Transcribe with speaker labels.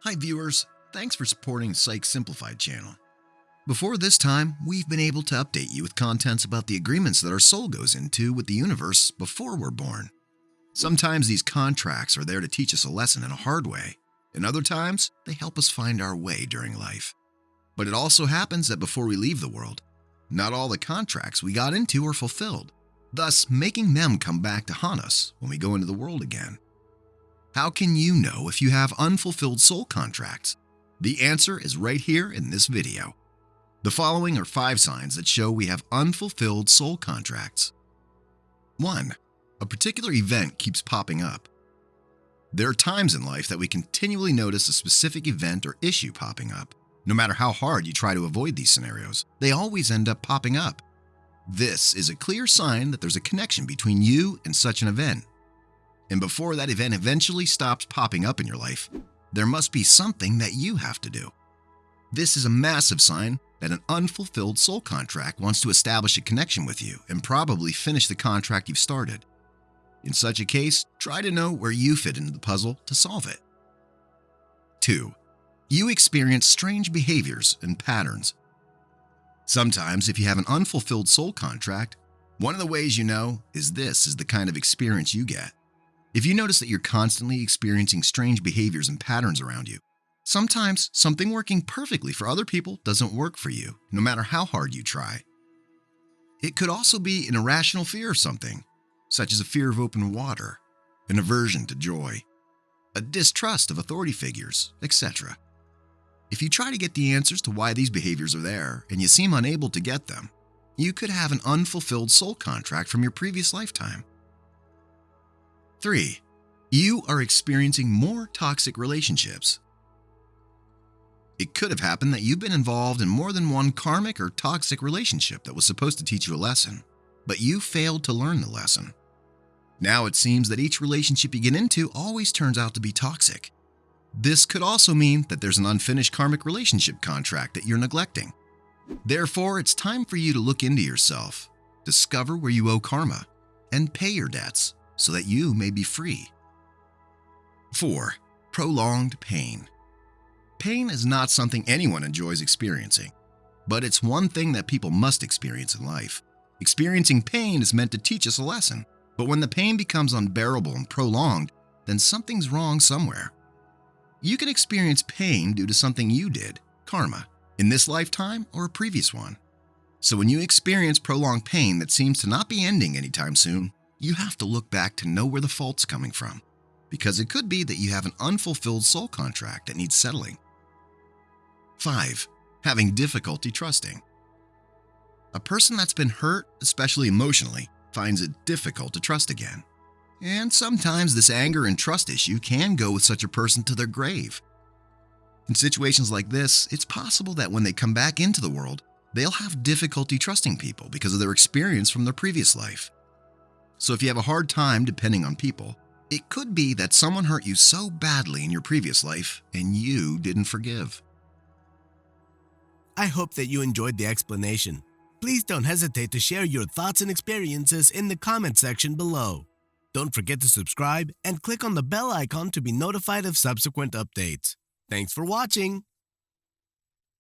Speaker 1: Hi viewers, thanks for supporting Psych Simplified channel. Before this time, we've been able to update you with contents about the agreements that our soul goes into with the universe before we're born. Sometimes these contracts are there to teach us a lesson in a hard way, and other times they help us find our way during life. But it also happens that before we leave the world, not all the contracts we got into are fulfilled, thus making them come back to haunt us when we go into the world again. How can you know if you have unfulfilled soul contracts? The answer is right here in this video. The following are 5 signs that show we have unfulfilled soul contracts. 1. A particular event keeps popping up. There are times in life that we continually notice a specific event or issue popping up. No matter how hard you try to avoid these scenarios, they always end up popping up. This is a clear sign that there's a connection between you and such an event. And before that event eventually stops popping up in your life, there must be something that you have to do. This is a massive sign that an unfulfilled soul contract wants to establish a connection with you and probably finish the contract you've started. In such a case, try to know where you fit into the puzzle to solve it. 2. You experience strange behaviors and patterns. Sometimes, if you have an unfulfilled soul contract, one of the ways you know is this is the kind of experience you get. If you notice that you're constantly experiencing strange behaviors and patterns around you, sometimes something working perfectly for other people doesn't work for you, no matter how hard you try. It could also be an irrational fear of something, such as a fear of open water, an aversion to joy, a distrust of authority figures, etc. If you try to get the answers to why these behaviors are there and you seem unable to get them, you could have an unfulfilled soul contract from your previous lifetime. 3. You are experiencing more toxic relationships. It could have happened that you've been involved in more than one karmic or toxic relationship that was supposed to teach you a lesson, but you failed to learn the lesson. Now it seems that each relationship you get into always turns out to be toxic. This could also mean that there's an unfinished karmic relationship contract that you're neglecting. Therefore, it's time for you to look into yourself, discover where you owe karma, and pay your debts so that you may be free. 4. Prolonged pain. Pain is not something anyone enjoys experiencing, but it's one thing that people must experience in life. Experiencing pain is meant to teach us a lesson, but when the pain becomes unbearable and prolonged, then something's wrong somewhere. You can experience pain due to something you did, karma, in this lifetime or a previous one. So when you experience prolonged pain that seems to not be ending anytime soon, you have to look back to know where the fault's coming from, because it could be that you have an unfulfilled soul contract that needs settling. 5. Having difficulty trusting. A person that's been hurt, especially emotionally, finds it difficult to trust again. And sometimes this anger and trust issue can go with such a person to their grave. In situations like this, it's possible that when they come back into the world, they'll have difficulty trusting people because of their experience from their previous life. So if you have a hard time depending on people, it could be that someone hurt you so badly in your previous life and you didn't forgive.
Speaker 2: I hope that you enjoyed the explanation. Please don't hesitate to share your thoughts and experiences in the comment section below. Don't forget to subscribe and click on the bell icon to be notified of subsequent updates. Thanks for watching.